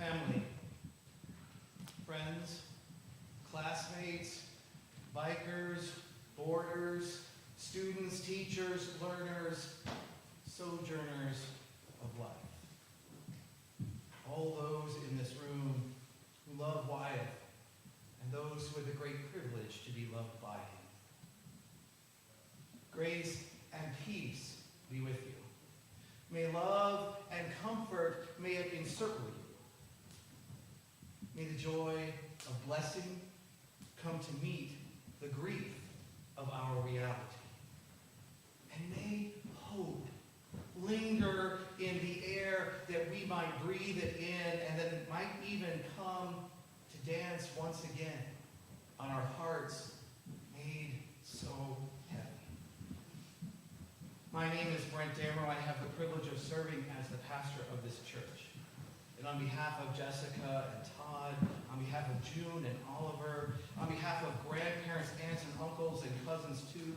family, friends, classmates, bikers, boarders, students, teachers, learners, sojourners of life. All those in this room who love Wyeth, and those who have the great privilege to be loved by him. Grace and peace be with you. May love and comfort may it encircle you. May the joy of blessing come to meet the grief of our reality. And may hope linger in the air that we might breathe it in, and that it might even come to dance once again on our hearts made so heavy. My name is Brent Damer. I have the privilege of serving as the pastor of this church. And on behalf of Jessica and Todd, on behalf of June and Oliver, on behalf of grandparents, aunts and uncles and cousins too,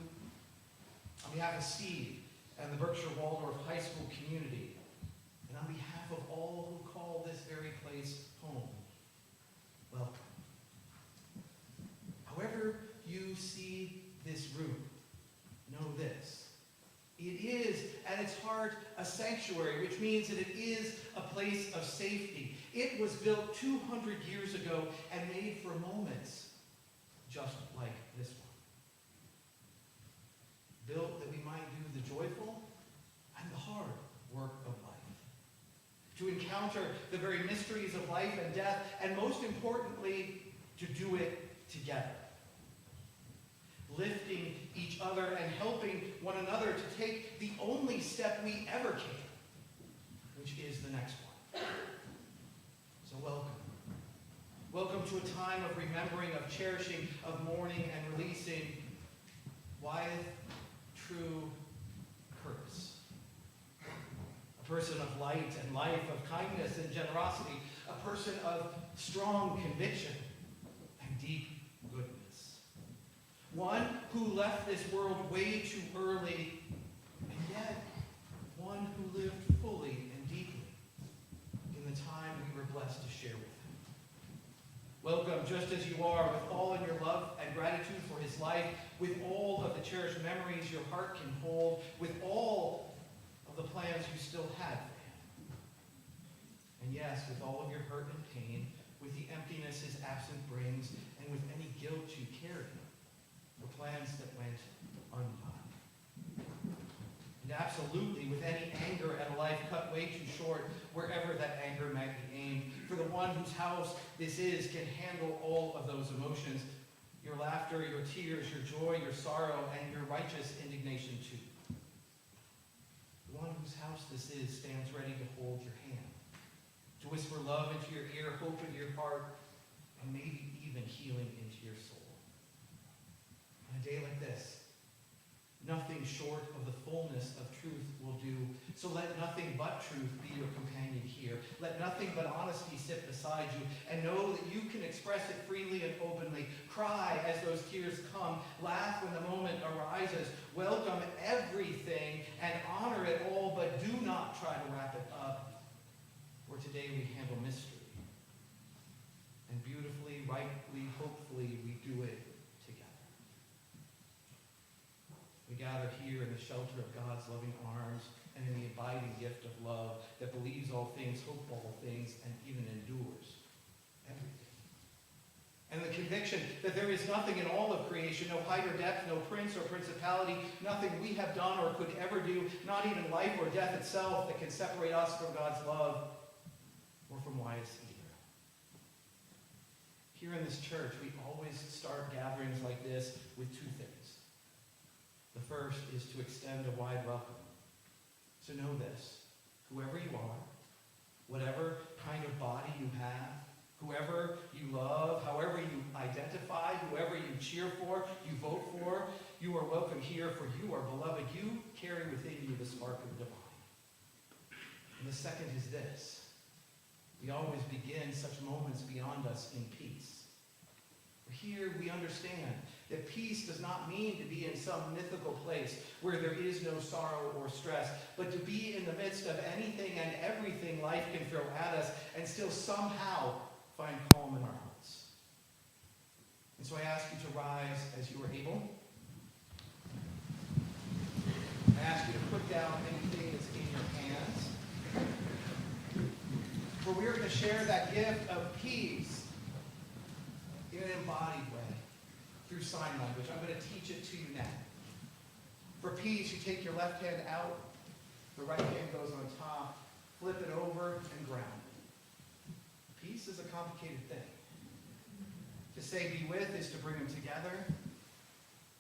on behalf of Steve and the Berkshire Waldorf High School community, and on behalf of all who call this very place home, welcome. However you see this room, know this. It is, at its heart, a sanctuary, which means that it is a place of safety. It was built 200 years ago and made for moments just like this one. Built that we might do the joyful and the hard work of life. To encounter the very mysteries of life and death, and most importantly, to do it together. Lifting each other and helping one another to take the only step we ever can, which is the next one. So welcome. Welcome to a time of remembering, of cherishing, of mourning, and releasing Wyeth True Curtis. A person of light and life, of kindness and generosity, a person of strong conviction and deep goodness. One who left this world way too early, and yet one who lived fully and deeply in the time we were blessed to share with him. Welcome just as you are, with all in your love and gratitude for his life, with all of the cherished memories your heart can hold, with all of the plans you still had for him. And yes, with all of your hurt and pain, with the emptiness his absence brings, and with any guilt you carry, the plans that went undone. And absolutely with any anger at a life cut way too short, wherever that anger might be aimed. For the one whose house this is can handle all of those emotions, your laughter, your tears, your joy, your sorrow, and your righteous indignation too. The one whose house this is stands ready to hold your hand, to whisper love into your ear, hope into your heart, and maybe even healing into your soul. On a day like this, nothing short of the fullness of truth will do. So let nothing but truth be your companion here. Let nothing but honesty sit beside you, and know that you can express it freely and openly. Cry as those tears come. Laugh when the moment arises. Welcome everything and honor it all, but do not try to wrap it up. For today we handle mystery. And beautifully, rightly, hopefully, we do it together. We gather here in the shelter of God's loving arms and in the abiding gift of love that believes all things, hopes all things, and even endures everything. And the conviction that there is nothing in all of creation, no height or depth, no prince or principality, nothing we have done or could ever do, not even life or death itself, that can separate us from God's love or from Wyeth's either. Here in this church, we always start gatherings like this with two things. The first is to extend a wide welcome. So know this, whoever you are, whatever kind of body you have, whoever you love, however you identify, whoever you cheer for, you vote for, you are welcome here, for you are beloved. You carry within you the spark of the divine. And the second is this. We always begin such moments beyond us in peace. Here we understand that peace does not mean to be in some mythical place where there is no sorrow or stress, but to be in the midst of anything and everything life can throw at us and still somehow find calm in our hearts. And so I ask you to rise as you are able. I ask you to put down anything that's in your hands. For we are going to share that gift of peace in an embodied way through sign language. I'm going to teach it to you now. For peace, you take your left hand out, the right hand goes on top, flip it over, and ground. Peace is a complicated thing. To say be with is to bring them together,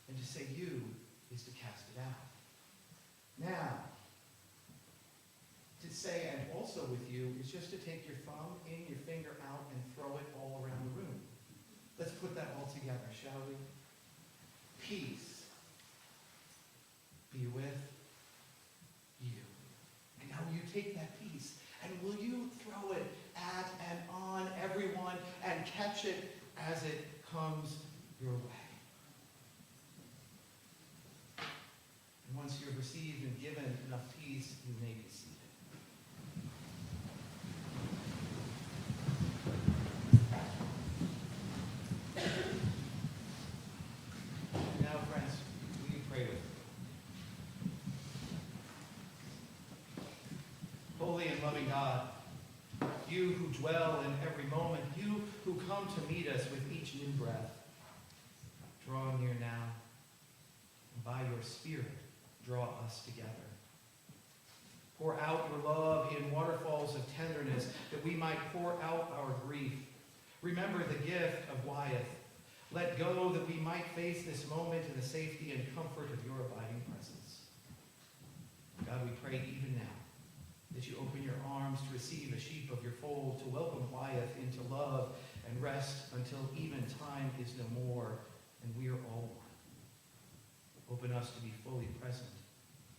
and to say you is to cast it out. Now, to say and also with you is just to take your thumb in, your finger out, and throw it all around the room. Let's put that all together, shall we? Peace be with you. And now will you take that peace and will you throw it at and on everyone and catch it as it comes your way? And once you have received and given enough peace, you may be seated. Now, friends, will you pray with me? Holy and loving God, you who dwell in every moment, you who come to meet us with each new breath, draw near now, and by your Spirit, draw us together. Pour out your love in waterfalls of tenderness, that we might pour out our grief. Remember the gift of Wyeth. Let go that we might face this moment in the safety and comfort of your abiding presence. God, we pray even now that you open your arms to receive a sheep of your fold, to welcome Wyeth into love and rest until even time is no more and we are all one. Open us to be fully present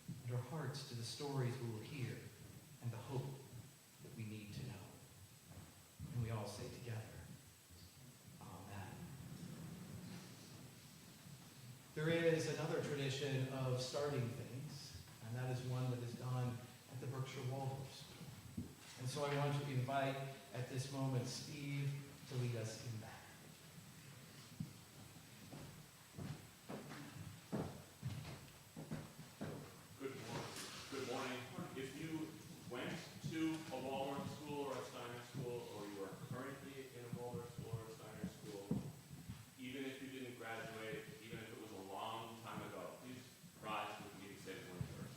and our hearts to the stories we will hear and the hope that we need to know. And we all say together, Amen. There is another tradition of starting things, and that is one that is done at the Berkshire Waldorf School. And so I want to invite at this moment Steve to lead us in that. Good morning. If you went to a Waldorf school or a Steiner school, or you are currently in a Waldorf school or a Steiner school, even if you didn't graduate, even if it was a long time ago, please rise with me to say the one first.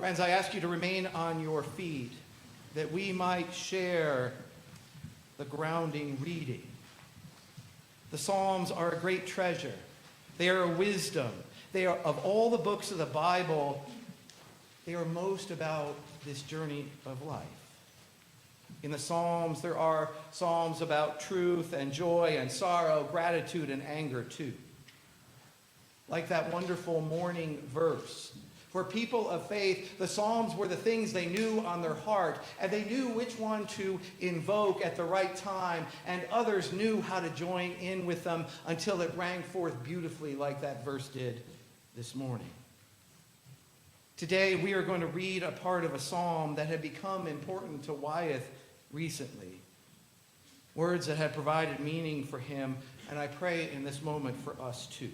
Friends, I ask you to remain on your feet that we might share the grounding reading. The Psalms are a great treasure. They are a wisdom. They are, of all the books of the Bible, they are most about this journey of life. In the Psalms, there are psalms about truth and joy and sorrow, gratitude and anger too. Like that wonderful morning verse. For people of faith, the Psalms were the things they knew on their heart, and they knew which one to invoke at the right time, and others knew how to join in with them until it rang forth beautifully like that verse did this morning. Today, we are going to read a part of a psalm that had become important to Wyeth recently. Words that had provided meaning for him, and I pray in this moment for us too.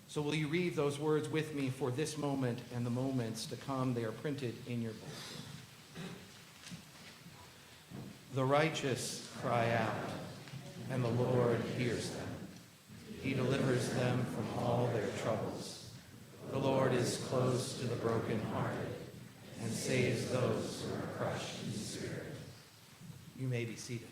So will you read those words with me for this moment and the moments to come? They are printed in your book. The righteous cry out, and the Lord hears them. He delivers them from all their troubles. The Lord is close to the brokenhearted and saves those who are crushed in spirit. You may be seated.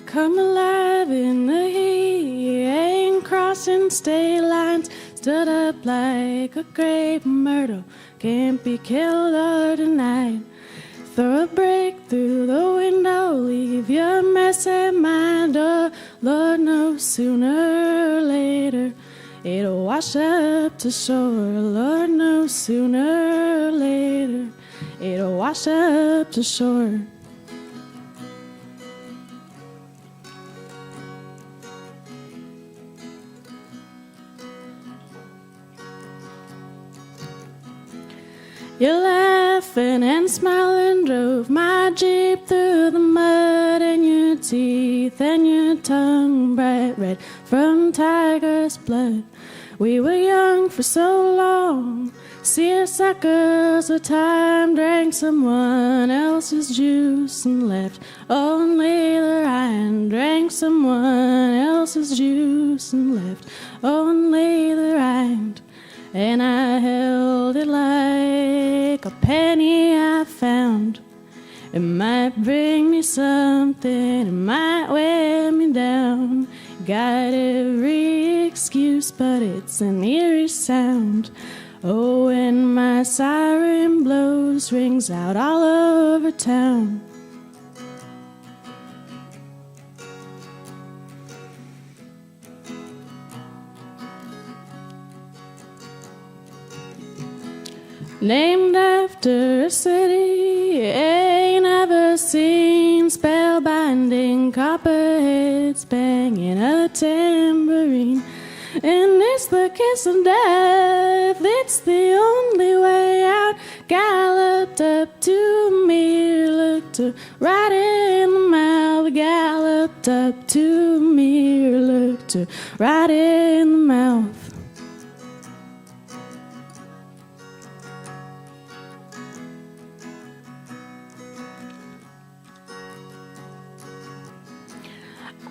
Come alive in the heat, ain't crossing state lines, stood up like a great myrtle, can't be killed or denied. Throw a break through the window, leave your messy mind, oh Lord, no sooner or later it'll wash up to shore. Lord, no sooner or later it'll wash up to shore. You're laughing and smiling, drove my Jeep through the mud, and your teeth and your tongue bright red from tiger's blood. We were young for so long, seersuckers of time, drank someone else's juice and left only the rind. Drank someone else's juice and left only the rind. And I held it like a penny I found. It might bring me something, it might wear me down. Got every excuse, but it's an eerie sound. Oh, when my siren blows, rings out all over town. Named after a city you ain't ever seen, spellbinding copperheads banging a tambourine. And it's the kiss of death, it's the only way out. Galloped up to me, looked looked her right in the mouth, galloped up to me, looked her right in the mouth.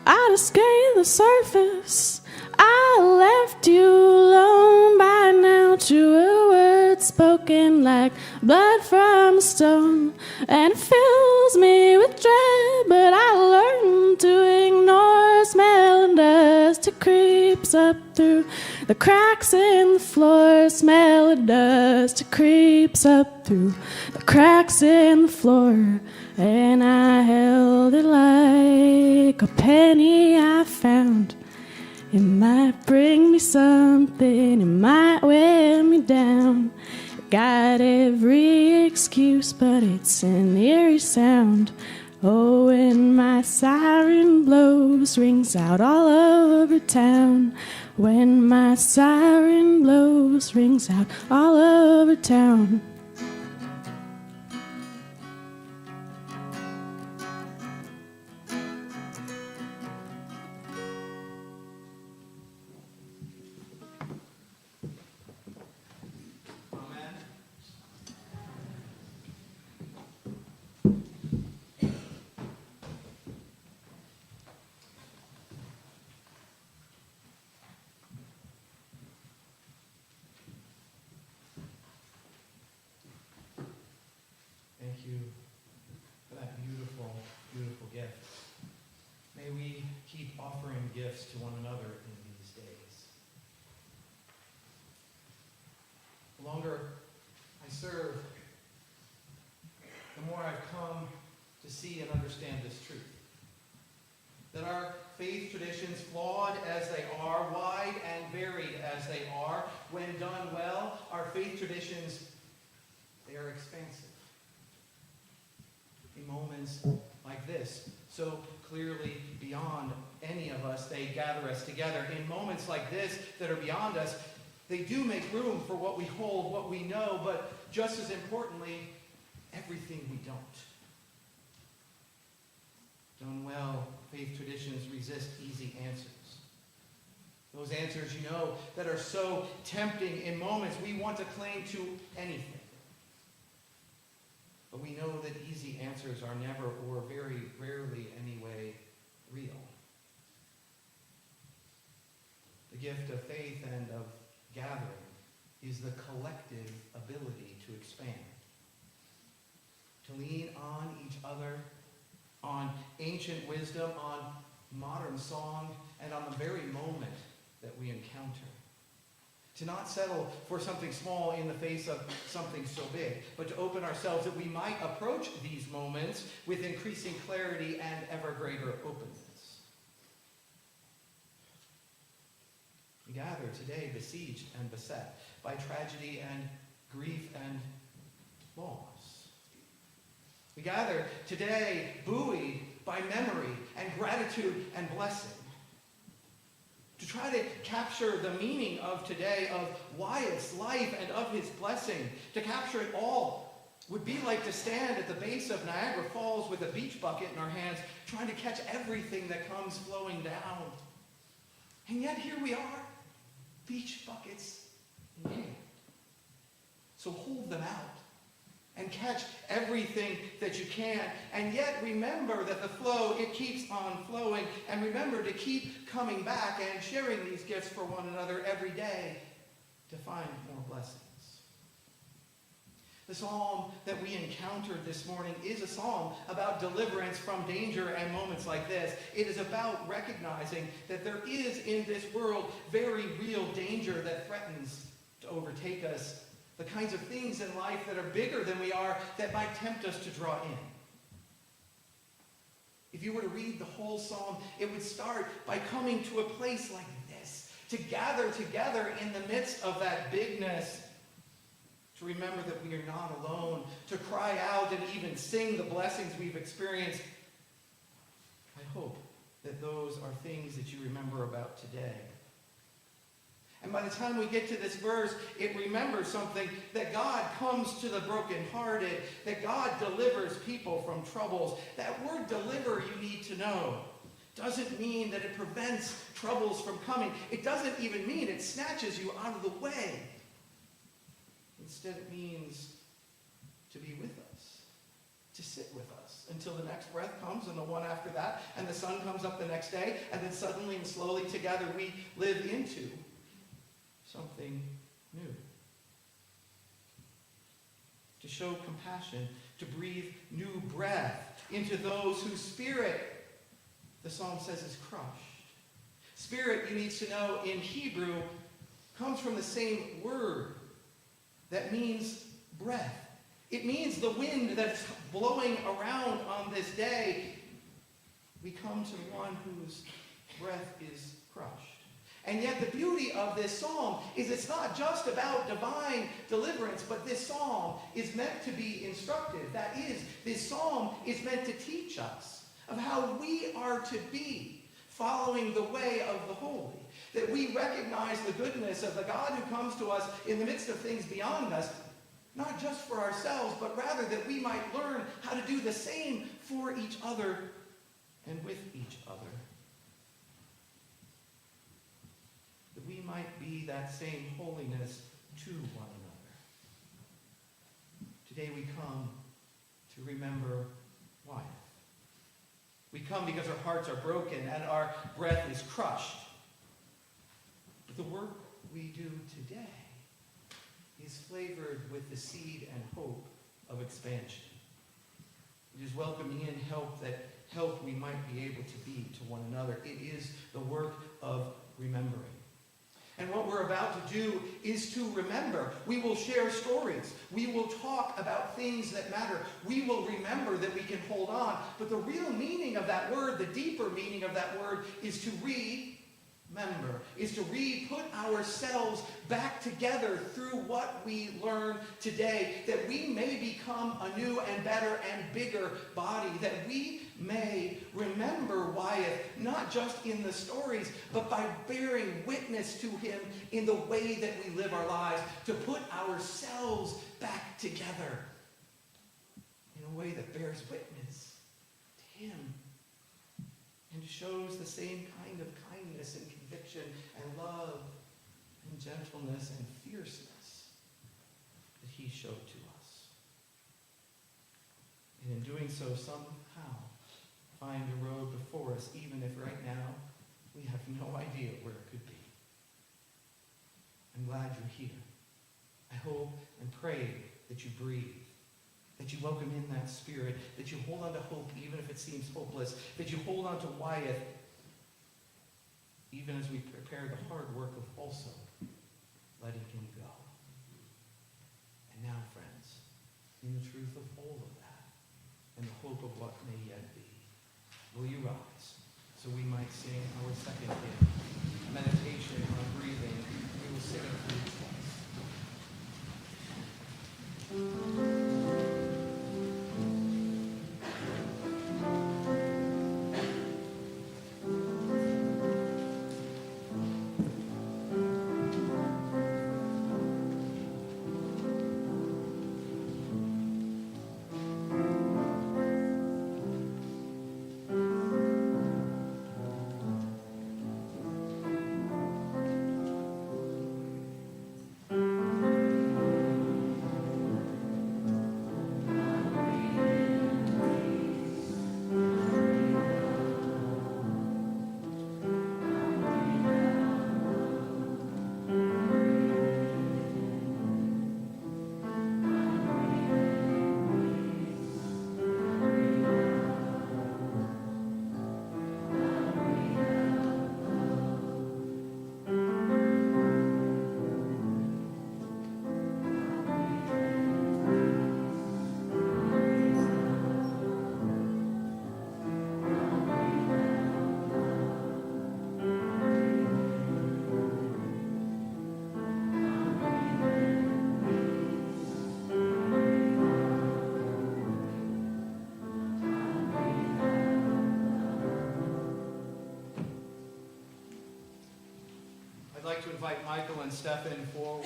I just scaled the surface. I left you alone by now. Truer words spoken like blood from a stone, and it fills me with dread. But I learned to ignore smell and dust. It creeps up through the cracks in the floor. Smell of dust. It creeps up through the cracks in the floor. And I held it like a penny I found. It might bring me something, it might wear me down. Got every excuse, but it's an eerie sound. Oh, when my siren blows, rings out all over town. When my siren blows, rings out all over town. Amen. Thank you for that beautiful, beautiful gift. May we keep offering gifts to one another in these days. The longer I serve, the more I've come to see and understand this truth. That our faith traditions, flawed as they are, wide and varied as they are, when done well, our faith traditions, they are expansive. In moments like this, so clearly beyond any of us, they gather us together. In moments like this that are beyond us, they do make room for what we hold, what we know, but just as importantly, everything we don't. Done well, faith traditions resist easy answers. Those answers, you know, that are so tempting in moments we want to cling to anything. But we know that easy answers are never, or very rarely anyway, real. The gift of faith and of gathering is the collective ability to expand. To lean on each other, on ancient wisdom, on modern song, and on the very moment that we encounter. To not settle for something small in the face of something so big, but to open ourselves that we might approach these moments with increasing clarity and ever greater openness. We gather today besieged and beset by tragedy and grief and loss. We gather today buoyed by memory and gratitude and blessing. To try to capture the meaning of today, of Wyeth's life and of his blessing, to capture it all would be like to stand at the base of Niagara Falls with a beach bucket in our hands, trying to catch everything that comes flowing down. And yet here we are, beach buckets in hand. So hold them out and catch everything that you can. And yet remember that the flow, it keeps on flowing. And remember to keep coming back and sharing these gifts for one another every day to find more blessings. The psalm that we encountered this morning is a psalm about deliverance from danger and moments like this. It is about recognizing that there is in this world very real danger that threatens to overtake us. The kinds of things in life that are bigger than we are that might tempt us to draw in. If you were to read the whole psalm, it would start by coming to a place like this, to gather together in the midst of that bigness, to remember that we are not alone, to cry out and even sing the blessings we've experienced. I hope that those are things that you remember about today. And by the time we get to this verse, it remembers something, that God comes to the brokenhearted, that God delivers people from troubles. That word deliver, you need to know, doesn't mean that it prevents troubles from coming. It doesn't even mean it snatches you out of the way. Instead, it means to be with us, to sit with us until the next breath comes and the one after that, and the sun comes up the next day, and then suddenly and slowly together we live into something new. To show compassion, to breathe new breath into those whose spirit, the psalm says, is crushed. Spirit, you need to know, in Hebrew, comes from the same word that means breath. It means the wind that's blowing around on this day. We come to one whose breath is crushed. And yet the beauty of this psalm is it's not just about divine deliverance, but this psalm is meant to be instructive. That is, this psalm is meant to teach us of how we are to be following the way of the holy. That we recognize the goodness of the God who comes to us in the midst of things beyond us, not just for ourselves, but rather that we might learn how to do the same for each other and with each other. That we might be that same holiness to one another. Today we come to remember Wyeth. We come because our hearts are broken and our breath is crushed. But the work we do today is flavored with the seed and hope of expansion. It is welcoming in help we might be able to be to one another. It is the work of remembering. And what we're about to do is to remember. We will share stories. We will talk about things that matter. We will remember that we can hold on. But the real meaning of that word, the deeper meaning of that word, is to remember, is to put ourselves back together through what we learn today, that we may become a new and better and bigger body, that we may remember Wyeth, not just in the stories, but by bearing witness to him in the way that we live our lives, to put ourselves back together in a way that bears witness to him and shows the same kind of kindness and conviction and love and gentleness and fierceness that he showed to us. And in doing so, somehow find a road before us, even if right now we have no idea where it could be. I'm glad you're here. I hope and pray that you breathe, that you welcome in that spirit, that you hold on to hope even if it seems hopeless, that you hold on to Wyeth even as we prepare the hard work of also letting him go. And now, friends, in the truth of all of that and the hope of what may yet be, will you rise so we might sing our second hymn, Meditation on Breathing. We will sing it through twice. like to invite Michael and Stefan forward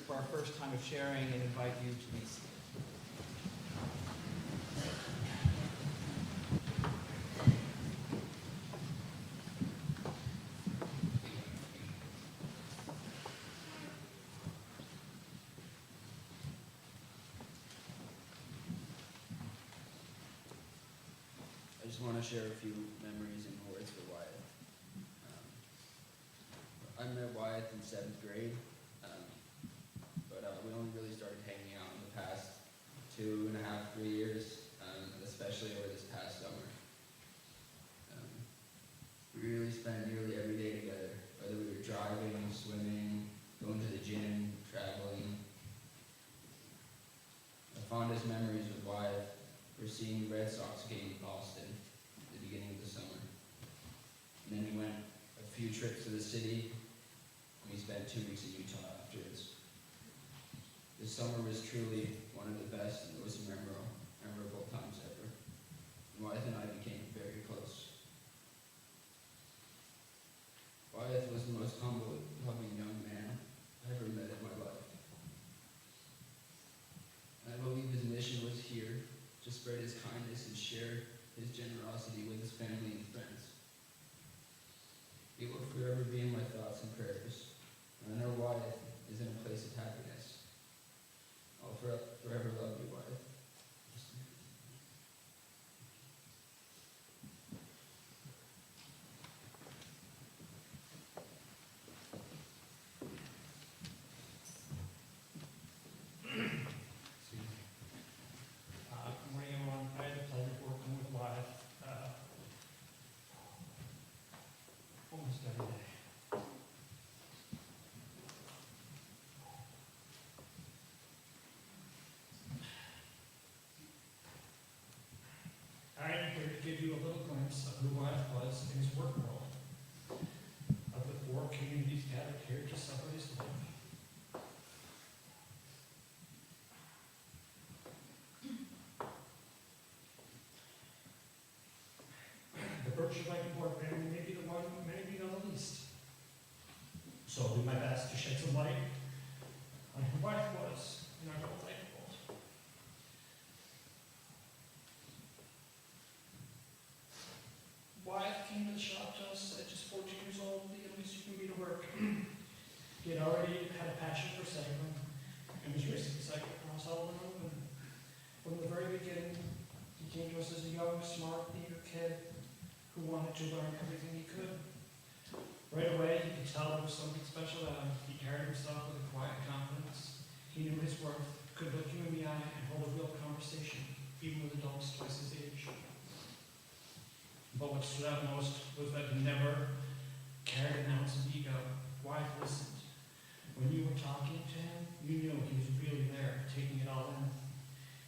for our first time of sharing and invite you to be seated. I just want to share a few memories and words for Wyeth. I met Wyeth in 7th grade, but we only really started hanging out in the past 2.5, 3 years, especially over this past summer. We really spent nearly every day together, whether we were driving, swimming, going to the gym, traveling. My fondest memories with Wyeth were seeing the Red Sox game in Boston at the beginning of the summer. And then we went a few trips to the city, and we spent 2 weeks in Utah afterwards. This summer was truly one of the best and most memorable times ever. And Wyeth and I became very close. Wyeth was the most humble, loving young man I ever met in my life. And I believe his mission was here to spread his kindness and share his generosity with his family and friends. He will forever be in my thoughts and prayers, and I know Wyeth is in a place of happiness. I'll forever love you, Wyeth. Good morning, everyone. I had the pleasure of working with Wyeth almost every day. I am here to give you a little glimpse of who Wyeth was in his work world, of the 4 communities gathered here to celebrate his life. The Berkshire Board family may be the one many of you know the least. So I'll do my best to shed some light on who Wyeth was in our double life world. Wyeth came to the shop to us at just 14 years old, the youngest you can be to work. He had already had a passion for cycling and was racing the cycle across all over England. From the very beginning, he came to us as a young, smart, eager kid who wanted to learn everything he could. Right away, you could tell there was something special about him. He carried himself with a quiet confidence. He knew his worth, could look you in the eye and hold a real conversation, even with adults twice his age. But what stood out most was that he never carried an ounce of ego. Wyeth listened. When you were talking to him, you knew he was really there, taking it all in.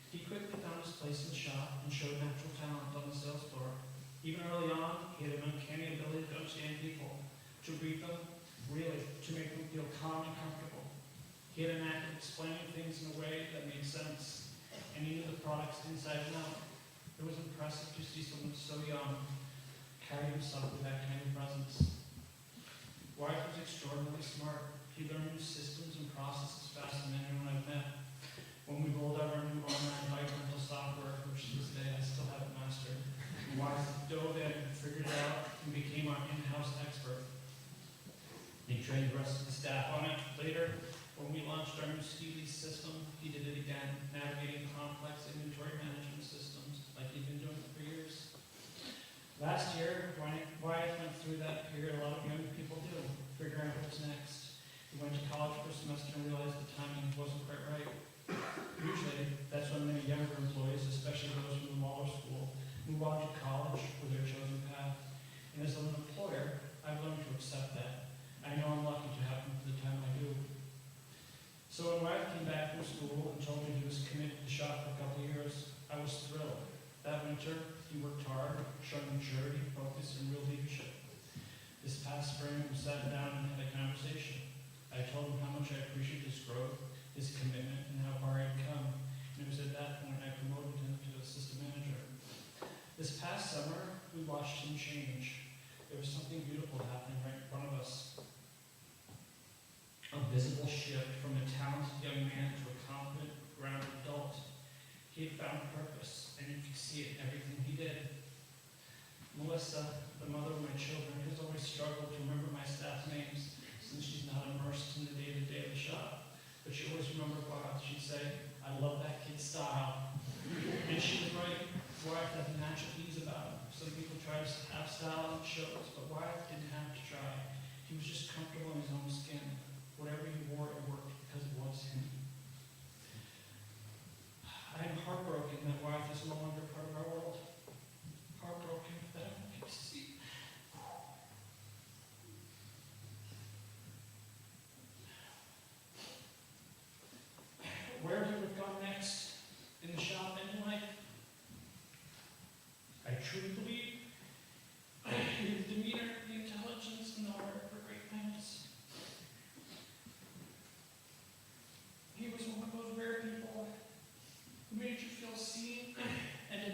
He quickly found his place in the shop and showed natural talent on the sales floor. Even early on, he had an uncanny ability to understand people, to read them, really, to make them feel calm and comfortable. He had a knack of explaining things in a way that made sense, and he knew the products inside and out. It was impressive to see someone so young carry himself with that kind of presence. Wyeth was extraordinarily smart. He learned new systems and processes faster than anyone I've met. When we rolled out our new online bike rental software, which to this day I still haven't mastered, Wyeth dove in, figured it out, and became our in-house expert. He trained the rest of the staff on it. Later, when we launched our new ski lease system, he did it again, navigating complex inventory management systems like he'd been doing for years. Last year, Wyeth went through that period a lot of young people do, figuring out what's next. He went to college for a semester and realized the timing wasn't quite right. Usually, that's when many younger employees, especially those from the Waller School, move on to college with their chosen path. And as an employer, I've learned to accept that. I know I'm lucky to have him for the time I do. So when Wyeth came back from school and told me he was committed to the shop for a couple of years, I was thrilled. That winter, he worked hard, showing maturity, focus, and real leadership. This past spring, we sat down and had a conversation. I told him how much I appreciate his growth, his commitment, and how far he'd come. And it was at that point I promoted him to assistant manager. This past summer, we watched him change. There was something beautiful happening right in front of us. visible shift from a talented young man to a confident, grounded adult. He had found purpose, and you could see it in everything he did. Melissa, the mother of my children, has always struggled to remember my staff's names since she's not immersed in the day-to-day of the shop. But she always remembered Wyeth. She'd say, "I love that kid's style." And she was right. Wyeth has a natural ease about him. Some people try to have style in shows, but Wyeth didn't have to try. He was just comfortable in his own skin. Whatever he wore, it worked because it was him. I am heartbroken that Wyeth is no longer part of our world. Heartbroken that I don't get to see. Where he would have gone next in the shop and in life, I truly believe his demeanor, the intelligence, and the heart were great things. He was one of those rare people who made you feel seen and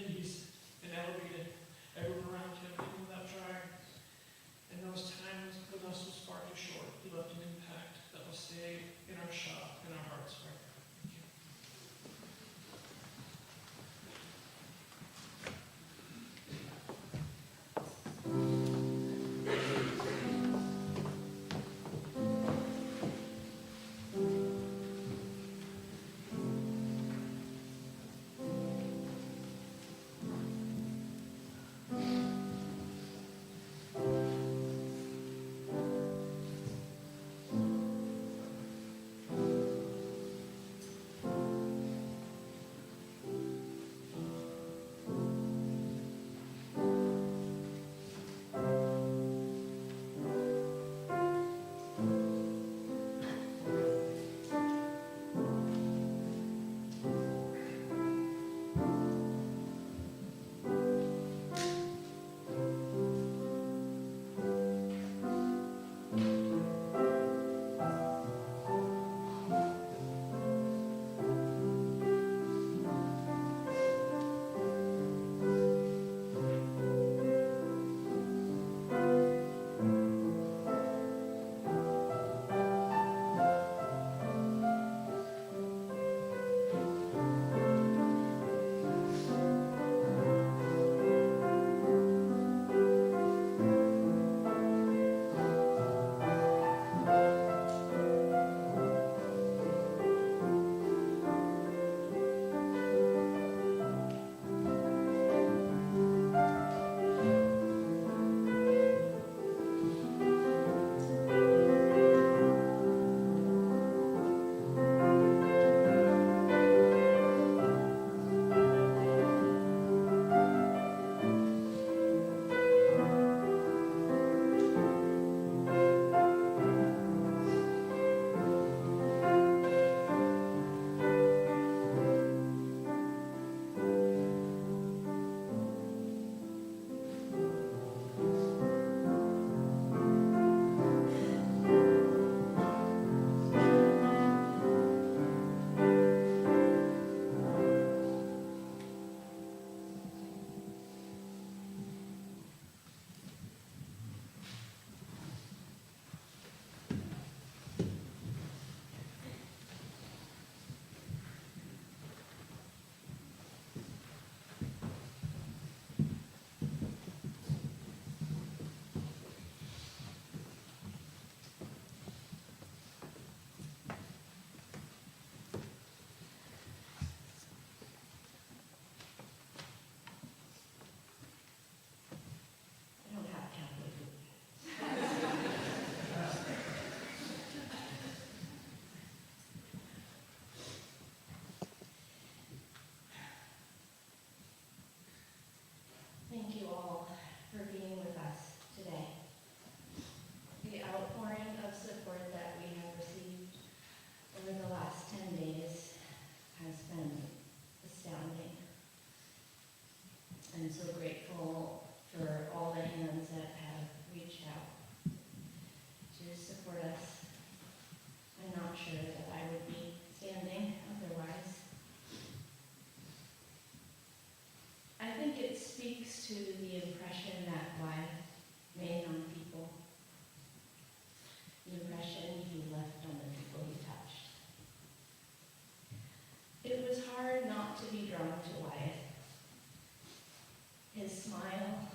his smile,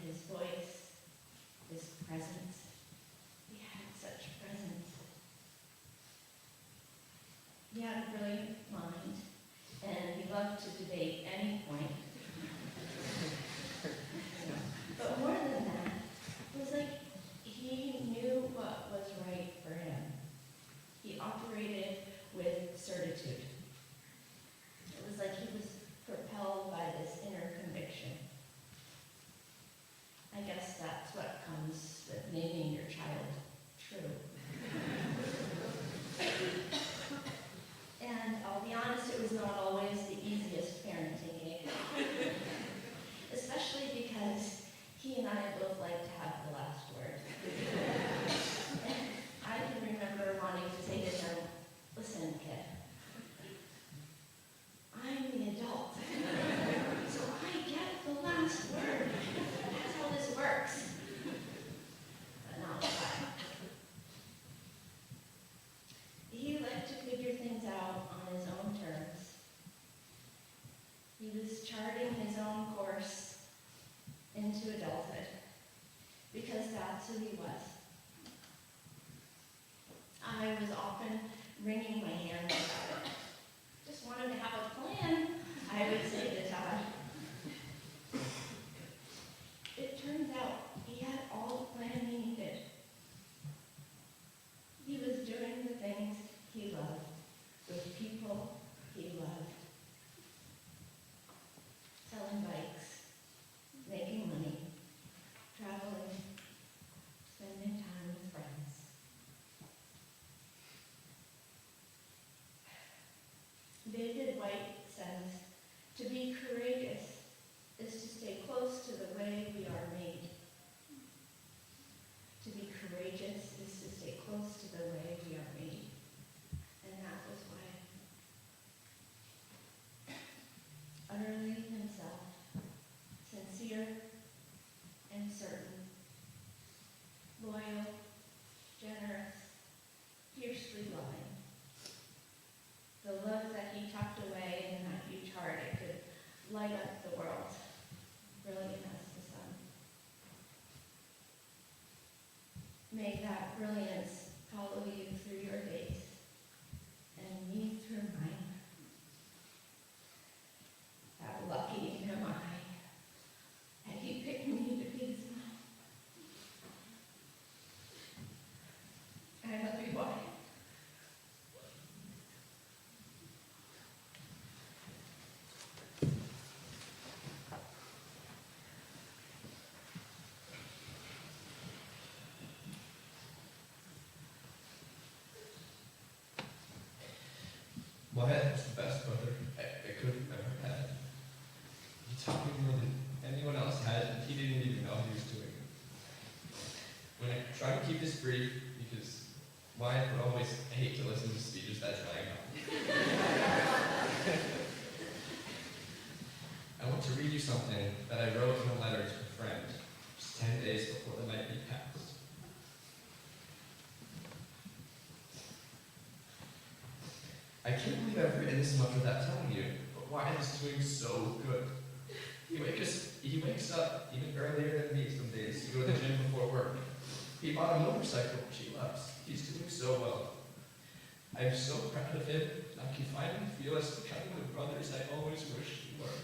his voice, his presence. He had such presence. He had a brilliant mind, and he loved to debate any point. But more than that, it was like he knew what was right for him. He operated with certitude. It was like he was propelled by this inner conviction. I guess that's what comes with naming your child True. And I'll be honest, it was not always the easiest parenting game. Especially because he and I both like to have the last word. I can remember wanting to say to him, listen, kid, I'm the adult. So I get the last word. That's how this works. But not quite. He liked to figure things out on his own terms. He was charting his own course into adulthood, because that's who he was. I was often wringing my hands about it. Just wanted to have a plan, I would say to Todd. It turns out he had all the plan he needed. He was doing the things he loved, with people he loved. Selling bikes, making money, traveling, spending time with friends. David Wyeth says, to be courageous is to stay close to the way we are made. To be courageous is to stay close to the way we are made. And that was Wyeth. Utterly himself, sincere and certain, loyal, generous, fiercely loving. The love that he tucked away in that huge heart, it could light up the world, brilliant as the sun. May that brilliance follow you through your days, and me through mine. How lucky am I that he picked me to be his mom. I love you, boy. Wyeth was the best brother I could have ever had. He taught me more than anyone else had, and he didn't even know he was doing it. When I tried to keep this brief, because Wyeth would always hate to listen to speeches that drag on. I want to read you something that I wrote in a letter to a friend just 10 days before the night he passed. I can't believe I've written this much without telling you, but Wyeth is doing so good. He wakes up even earlier than me some days to go to the gym before work. He bought a motorcycle, which he loves. He's doing so well. I'm so proud of him, and I can finally feel us becoming the brothers I always wished we were.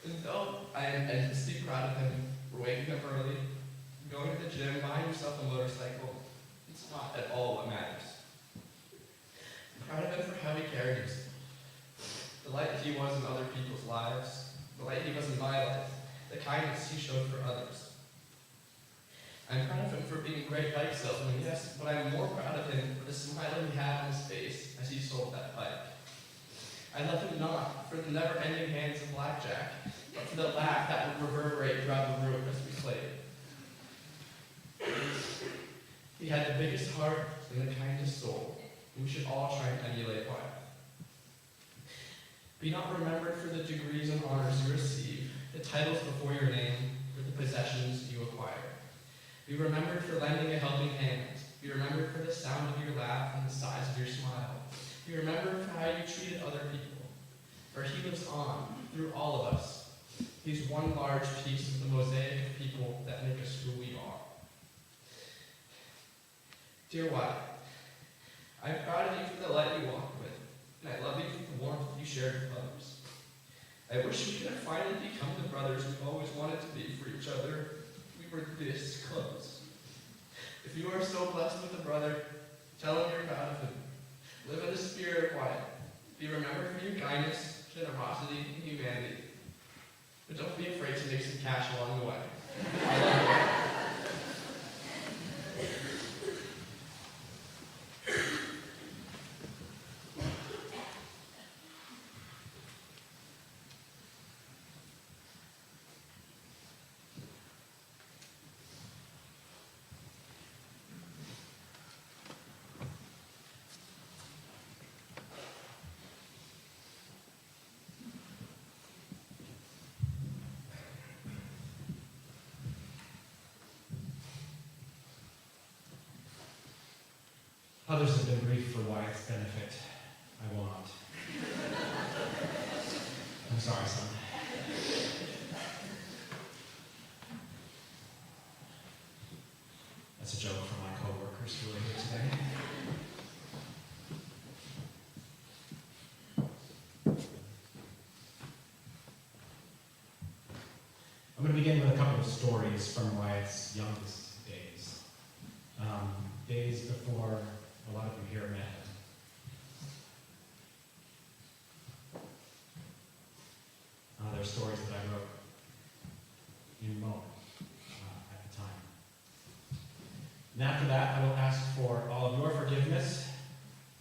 And though I am endlessly proud of him for waking up early, going to the gym, buying himself a motorcycle, it's not at all what matters. I'm proud of him for how he carried himself. The light he was in other people's lives, the light he was in my life, the kindness he showed for others. I'm proud of him for being a great bike salesman, yes, but I'm more proud of him for the smile he had on his face as he sold that bike. I love him not for the never-ending hands of blackjack, but for the laugh that would reverberate throughout the room as we played. He had the biggest heart and the kindest soul, and we should all try and emulate Wyeth. Be not remembered for the degrees and honors you receive, the titles before your name, or the possessions you acquire. Be remembered for lending a helping hand. Be remembered for the sound of your laugh and the size of your smile. Be remembered for how you treated other people. for he lives on through all of us. He's one large piece of the mosaic of people that make us who we are. Dear Wyeth, I am proud of you for the light you walk with, and I love you for the warmth you shared with others. I wish we could have finally become the brothers we've always wanted to be for each other. We were this close. If you are so blessed with a brother, tell him you're proud of him. Live in the spirit of Wyeth. Be remembered for your kindness, generosity, and humanity. But don't be afraid to make some cash along the way. I love you. Others have been briefed for Wyeth's benefit. I will not. I'm sorry, son. That's a joke from my co-workers who are here today. I'm going to begin with a couple of stories from Wyeth's youngest days. Days before a lot of you here met him. They're stories that I wrote in Mo at the time. And after that, I will ask for all of your forgiveness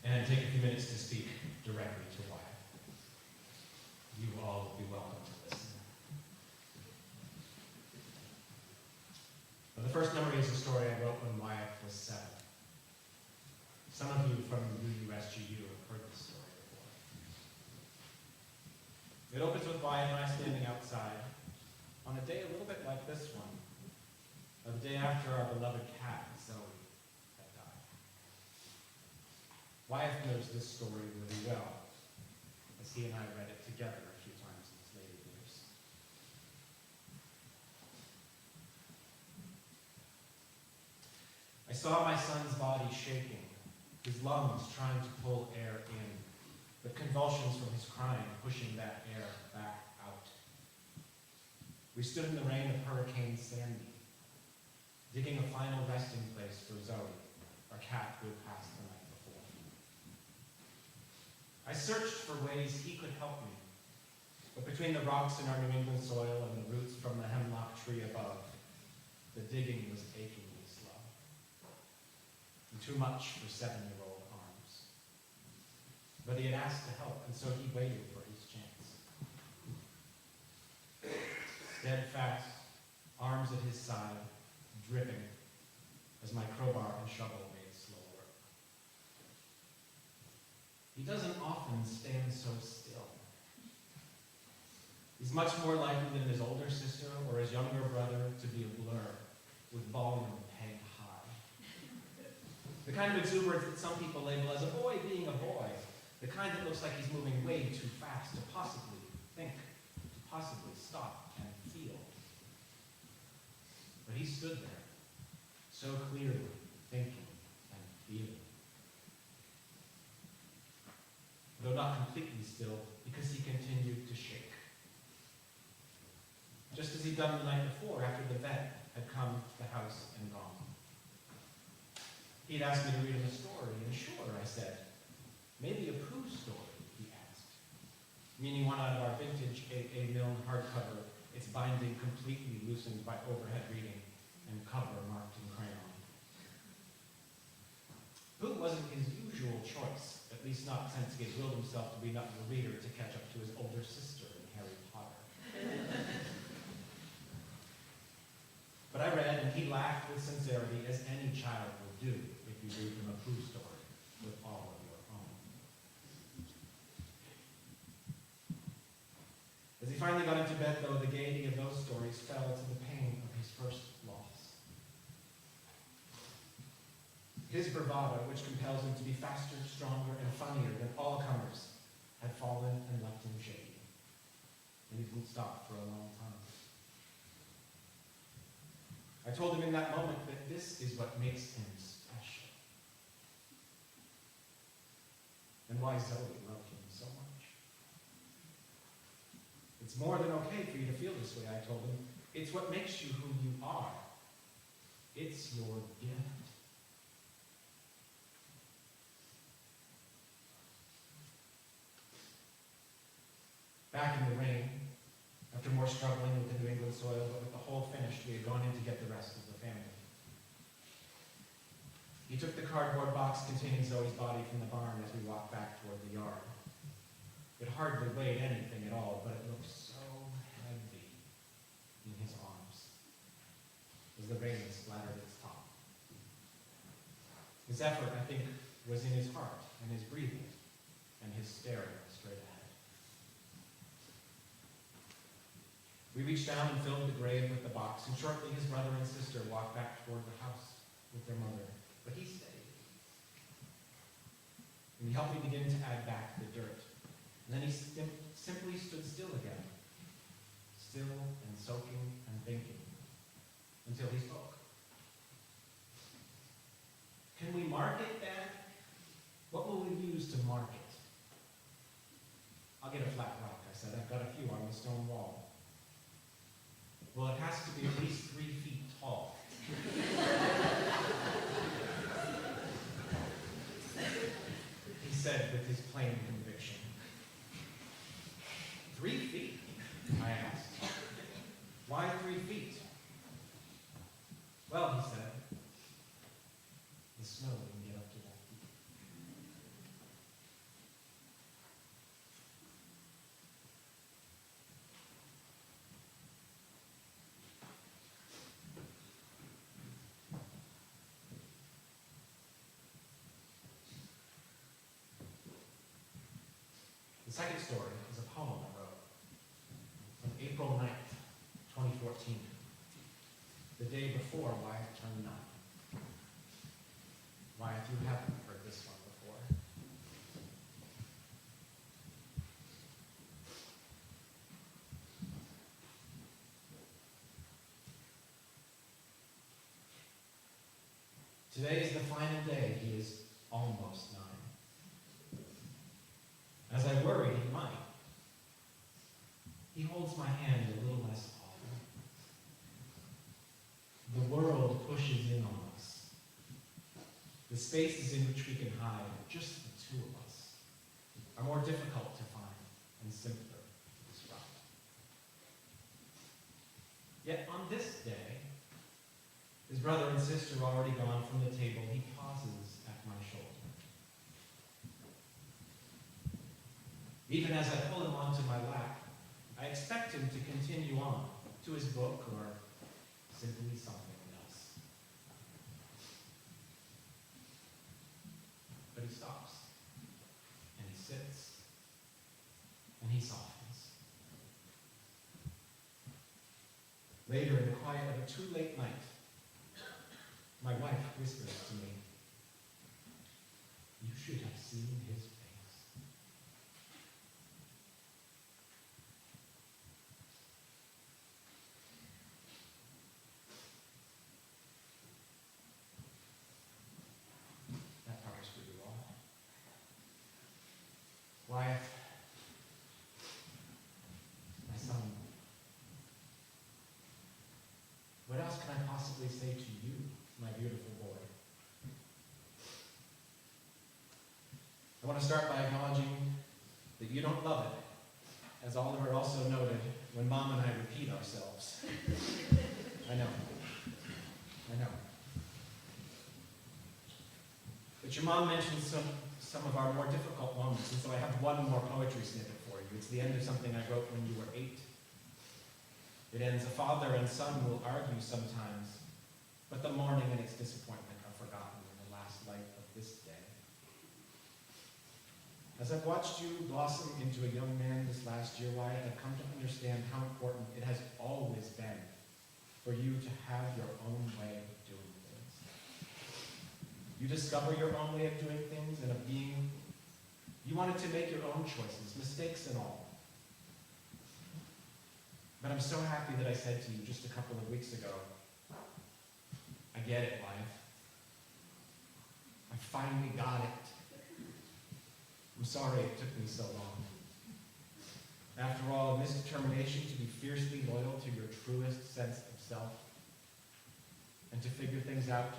and take a few minutes to speak directly to Wyeth. You all will be welcome to listen. But the first memory is a story I wrote when Wyeth was 7. Some of you from USGU have heard this story before. It opens with Wyeth and I standing outside on a day a little bit like this one, the day after our beloved cat, Zoe, had died. Wyeth knows this story really well, as he and I read it together a few times in his later years. I saw my son's body shaking, his lungs trying to pull air in, but convulsions from his crying pushing that air back out. We stood in the rain of Hurricane Sandy, digging a final resting place for Zoe, our cat who had passed the night before. I searched for ways he could help me, but between the rocks in our New England soil and the roots from the hemlock tree above, the digging was achingly slow. And too much for 7-year-old arms. But he had asked to help, and so he waited for his chance. Steadfast, arms at his side, dripping, as my crowbar and shovel made slow work. He doesn't often stand so still. He's much more likely than his older sister or his younger brother to be a blur, with volume pegged high. The kind of exuberance that some people label as a boy being a boy. The kind that looks like he's moving way too fast to possibly think, to possibly stop and feel. But he stood there, so clearly thinking and feeling. Though not completely still, because he continued to shake. Just as he'd done the night before, after the vet had come to the house and gone. He'd asked me to read him a story, and sure, I said. Maybe a Pooh story, he asked. Meaning one out of our vintage A.A. Milne hardcover, its binding completely loosened by overhead reading, and cover marked in crayon. Pooh wasn't his usual choice, at least not since he had willed himself to be enough of a reader to catch up to his older sister in Harry Potter. But I read, and he laughed with sincerity, as any child will do if you read him a Pooh story with all of your own. As he finally got into bed, though, the gaiety of those stories fell to the pain of his first loss. His bravado, which compels him to be faster, stronger, and funnier than all comers, had fallen and left him shaking, and he didn't stop for a long time. I told him in that moment that this is what makes him special, and why Zoe loved him so much. It's more than okay for you to feel this way, I told him. It's what makes you who you are. It's your gift. Back in the rain, after more struggling with the New England soil, but with the hole finished, we had gone in to get the rest of the family. He took the cardboard box containing Zoe's body from the barn as we walked back toward the yard. It hardly weighed anything at all, but it looked so heavy in his arms as the rain splattered its top. His effort, I think, was in his heart and his breathing and his staring straight ahead. We reached down and filled the grave with the box, and shortly his brother and sister walked back toward the house with their mother. But he stayed. And he helped me begin to add back the dirt. And then he simply stood still again, still and soaking and thinking, until he spoke. Can we mark it, Dad? What will we use to mark it? I'll get a flat rock, I said. I've got a few on the stone wall. Well, it has to be at least 3 feet tall. He said with his plain conviction. 3 feet? I asked. Why 3 feet? Well, he said, the snow can get up to that deep. The second story is a poem I wrote on April 9th, 2014, the day before Wyeth turned 9. Wyeth, you haven't heard this one before. Today is the final day. He is almost 9. As I worried he might, he holds my hand a little less often. The world pushes in on us. The spaces in which we can hide, just the two of us, are more difficult to find and simpler to disrupt. Yet on this day, his brother and sister already gone from the table, he pauses at my shoulder. Even as I pull him onto my lap, I expect him to continue on to his book or simply something else. But he stops, and he sits, and he softens. Later, in the quiet of a too late night, my wife whispers to me, "You should have seen his face." That part is for you all. Wyeth, my son, what else can I possibly say to you, my beautiful boy? I want to start by acknowledging that you don't love it, as Oliver also noted when Mom and I repeat ourselves. I know. But your mom mentioned some of our more difficult moments, and so I have one more poetry snippet for you. It's the end of something I wrote when you were 8. It ends, "A father and son will argue sometimes, but the mourning and its disappointment are forgotten in the last light of this day. As I've watched you blossom into a young man this last year, Wyeth, I've come to understand how important it has always been for you to have your own way of doing things. You discover your own way of doing things and of being. You want to wanted to make your own choices, mistakes and all. But I'm so happy that I said to you just a couple of weeks ago, I get it, Wyeth. I finally got it. I'm sorry it took me so long. After all, in this determination to be fiercely loyal to your truest sense of self and to figure things out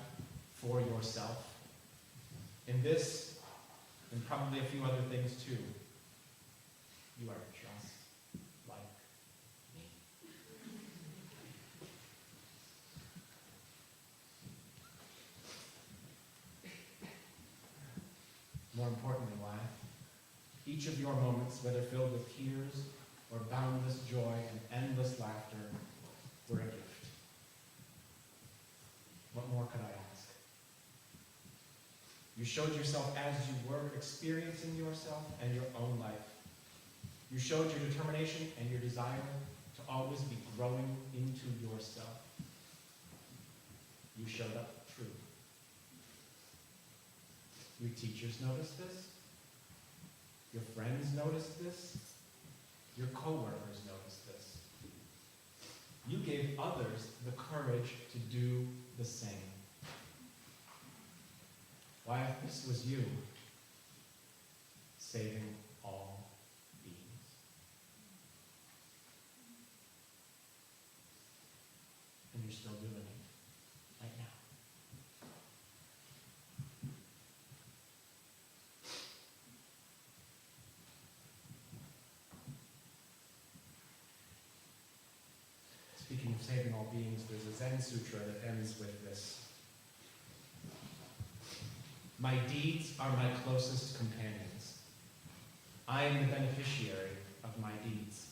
for yourself, in this, and probably a few other things too, you are just like me. More importantly, Wyeth, each of your moments, whether filled with tears or boundless joy and endless laughter, were a gift. What more could I ask? You showed yourself as you were, experiencing yourself and your own life. You showed your determination and your desire to always be growing into yourself. You showed up true. Your teachers noticed this. Your friends noticed this. Your coworkers noticed this. You gave others the courage to do the same. Wyeth, this was you saving all beings. And you're still doing it right now. Speaking of saving all beings, there's a Zen sutra that ends with this. My deeds are my closest companions. I am the beneficiary of my deeds.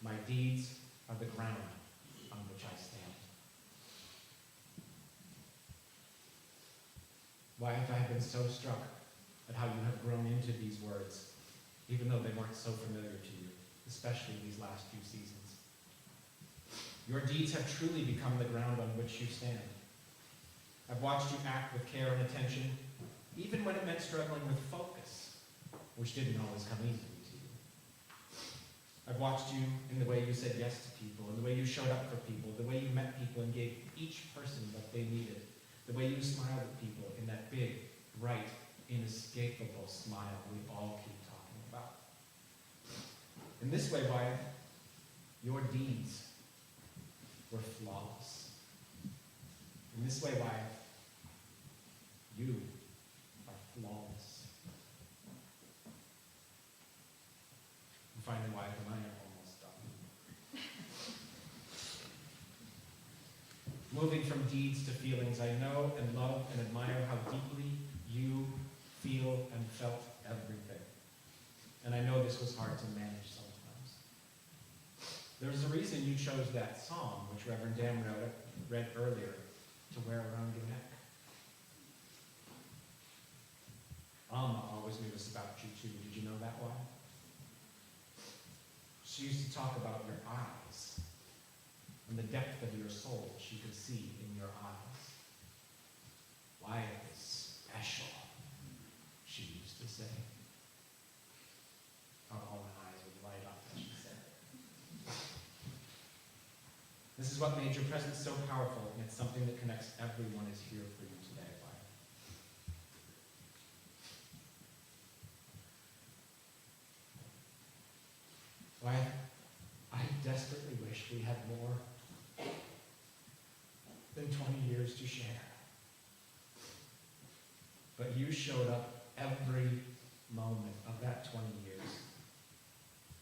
My deeds are the ground on which I stand. Wyeth, I have been so struck at how you have grown into these words, even though they weren't so familiar to you, especially these last few seasons. Your deeds have truly become the ground on which you stand. I've watched you act with care and attention, even when it meant struggling with focus, which didn't always come easily to you. I've watched you in the way you said yes to people, in the way you showed up for people, the way you met people and gave each person what they needed, the way you smiled at people in that big, bright, inescapable smile we all keep talking about. In this way, Wyeth, your deeds were flawless. In this way, Wyeth, you are flawless. And finally, Wyeth and I are almost done. Moving from deeds to feelings, I know and love and admire how deeply you feel and felt everything. And I know this was hard to manage sometimes. There's a reason you chose that song, which Reverend Dan read earlier, to wear around your neck. Alma always knew this about you too. Did you know that one? She used to talk about your eyes and the depth of your soul she could see in your eyes. Wyeth is special, she used to say. Our own eyes would light up as she said it. This is what made your presence so powerful, and it's something that connects everyone is here for you today, Wyeth. Wyeth, I desperately wish we had more than 20 years to share. But you showed up every moment of that 20 years.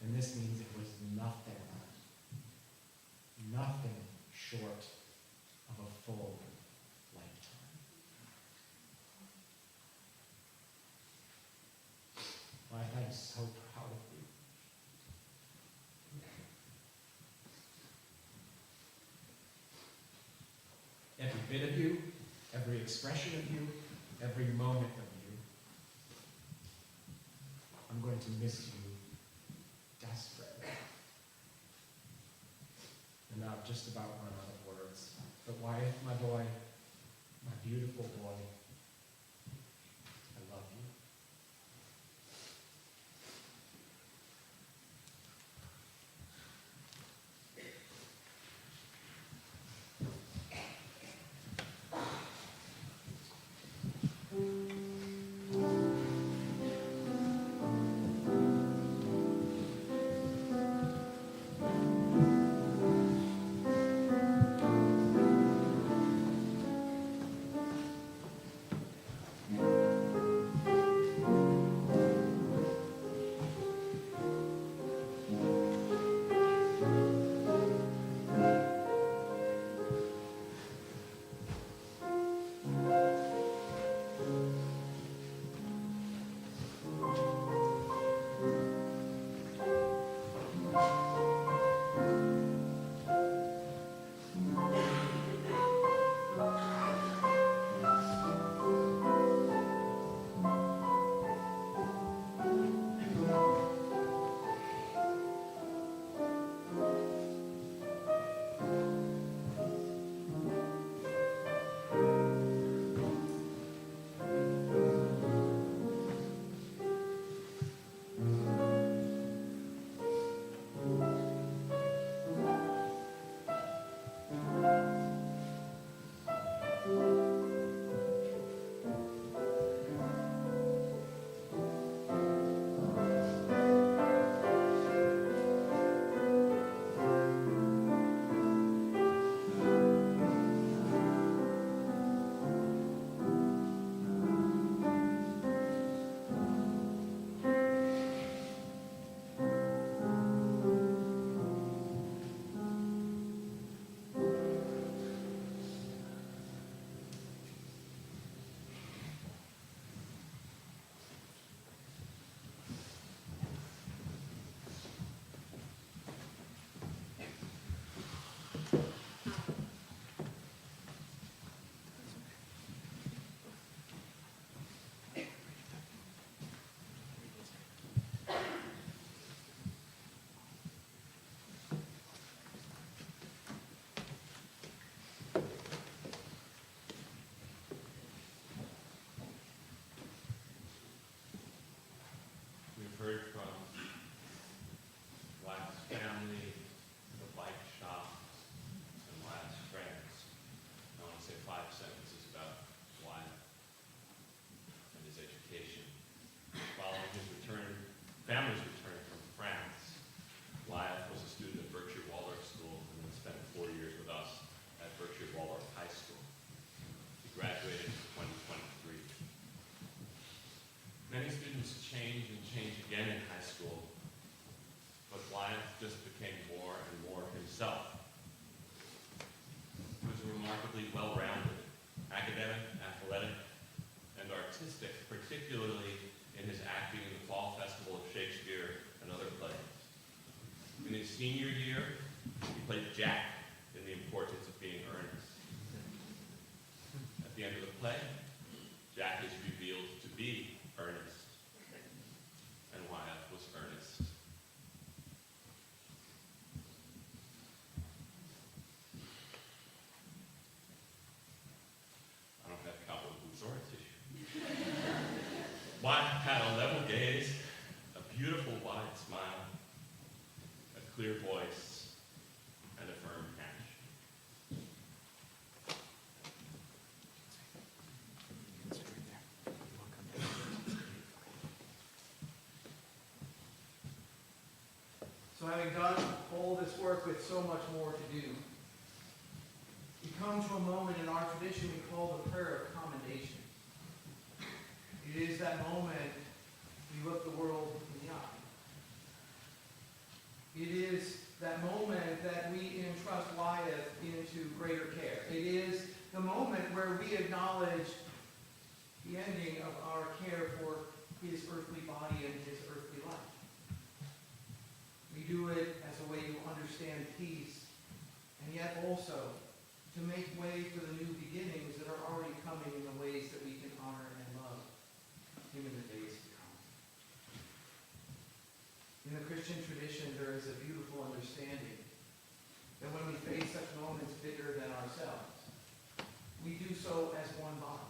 And this means it was nothing short of a full lifetime. Wyeth, I am so proud of you. Every bit of you, every expression of you, every moment of you. I'm going to miss you desperately. And now I've just about run out of words. But Wyeth, my boy, my beautiful boy, I love you. students change and change again in high school, but Wyeth just became more and more himself. He was remarkably well-rounded, academic, athletic, and artistic, particularly in his acting in the Fall Festival of Shakespeare and other plays. In his senior year, he played Jack in The Importance of Being Earnest. At the end of the play, Jack is revealed to be Ernest, and Wyeth was Ernest. I don't have cowboy boots or a tissue. Wyeth had a level gaze, a beautiful wide smile, a clear voice, and a firm hash. So having done all this work with so much more to do, we come to a moment in our tradition we call the prayer of commendation. It is that moment we look the world in the eye. It is that moment that we entrust Wyeth into greater care. It is the moment where we acknowledge the ending of our care for his earthly body and his earthly life. We do it as a way to understand peace, and yet also to make way for the new beginnings that are already coming in the ways that we can honor and love him in the days to come. In the Christian tradition, there is a beautiful understanding that when we face such moments bigger than ourselves, we do so as one body.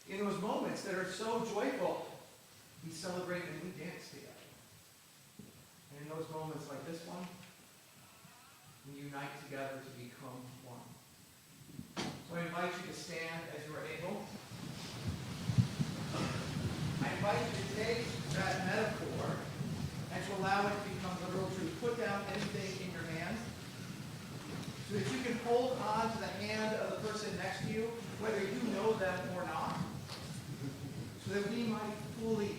In those moments that are so joyful, we celebrate and we dance together. And in those moments like this one, we unite together to become one. So I invite you to stand as you are able. I invite you to take that metaphor and to allow it to become literal truth. Put down anything in your hand so that you can hold on to the hand of the person next to you, whether you know them or not, so that we might fully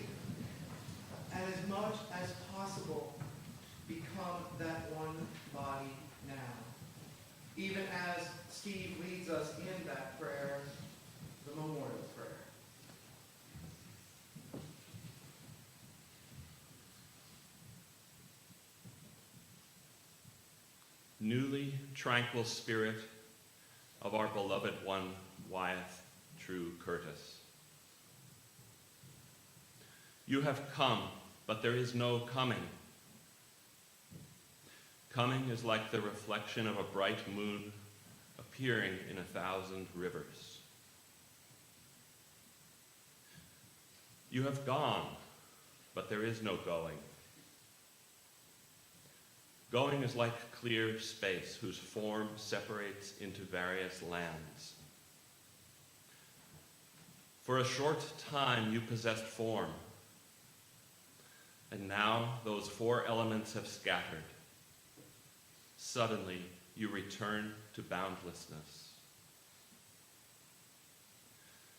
and as much as possible become that one body now. Even as Steve leads us in that prayer, the memorial prayer. Newly tranquil spirit of our beloved one, Wyeth True Curtis. You have come, but there is no coming. Coming is like the reflection of a bright moon appearing in 1,000 rivers. You have gone, but there is no going. Going is like clear space whose form separates into various lands. For a short time you possessed form, and now those four elements have scattered. Suddenly you return to boundlessness.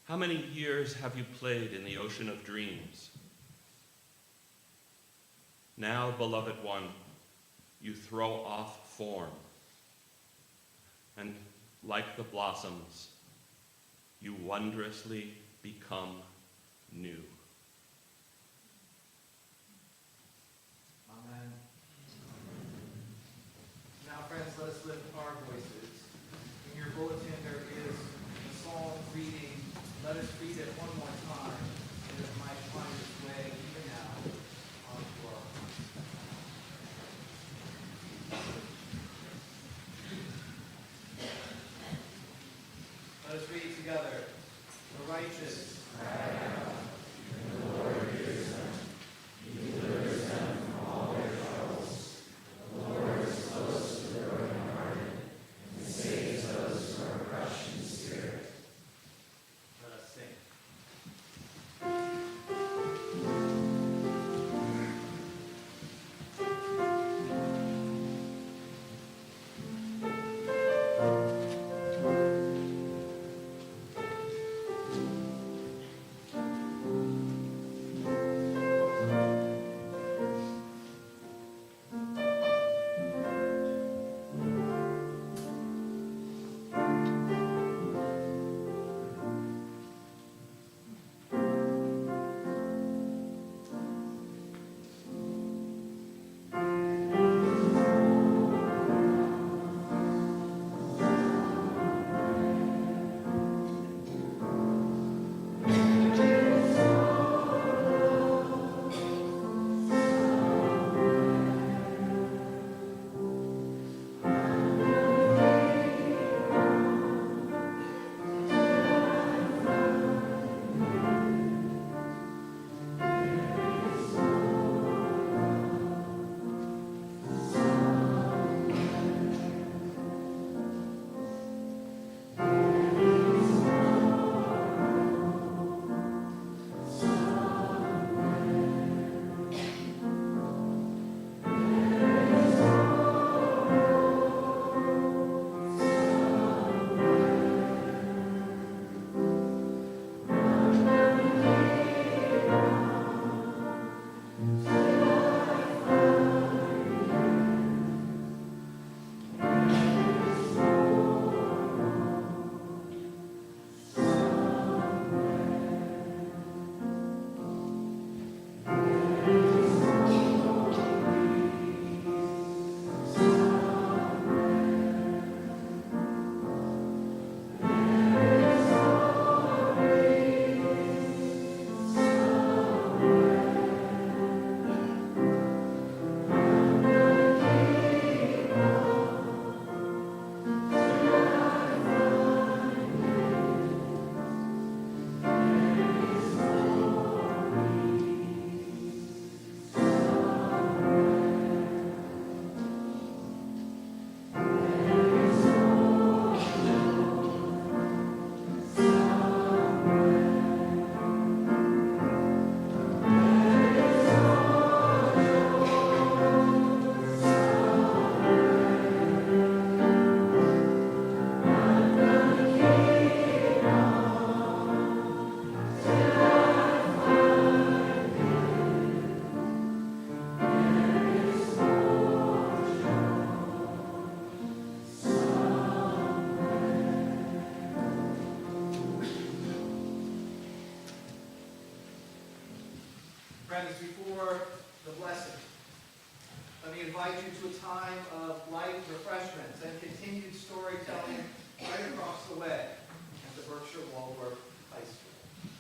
How many years have you played in the ocean of dreams? Now, beloved one, you throw off form, and like the blossoms, you wondrously become new. Amen. Now, friends, let us lift our voices. In your bulletin, there is a psalm reading. Let us read it one more time, and it might find its way even now onto our hearts. Let us read together. The righteous. Friends, before the blessing, let me invite you to a time of light refreshments and continued storytelling right across the way at the Berkshire Waldorf High School.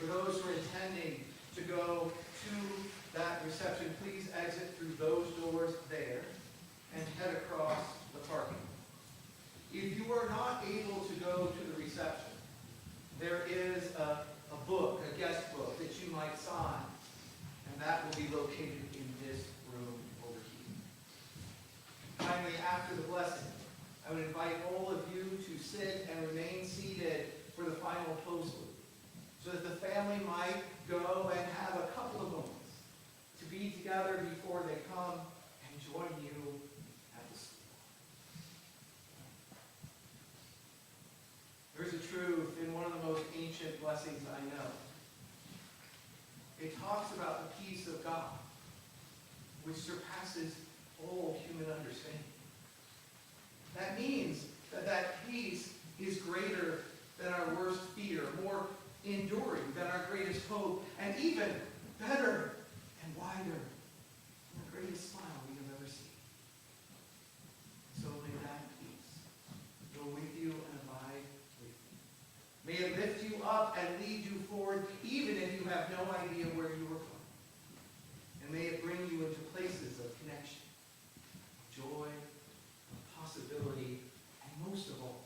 For those who are intending to go to that reception, please exit through those doors there and head across the parking lot. If you are not able to go to the reception, there is a book, a guest book that you might sign, and that will be located in this room over here. Finally, after the blessing, I would invite all of you to sit and remain seated for the final postlude, so that the family might go and have a couple of moments to be together before they come and join you at the school. There's a truth in one of the most ancient blessings I know. It talks about the peace of God, which surpasses all human understanding. That means that that peace is greater than our worst fear, more enduring than our greatest hope, and even better and wider than the greatest smile we have ever seen. So may that peace go with you and abide with you. May it lift you up and lead you forward, even if you have no idea where you are going. And may it bring you into places of connection, joy, possibility, and most of all,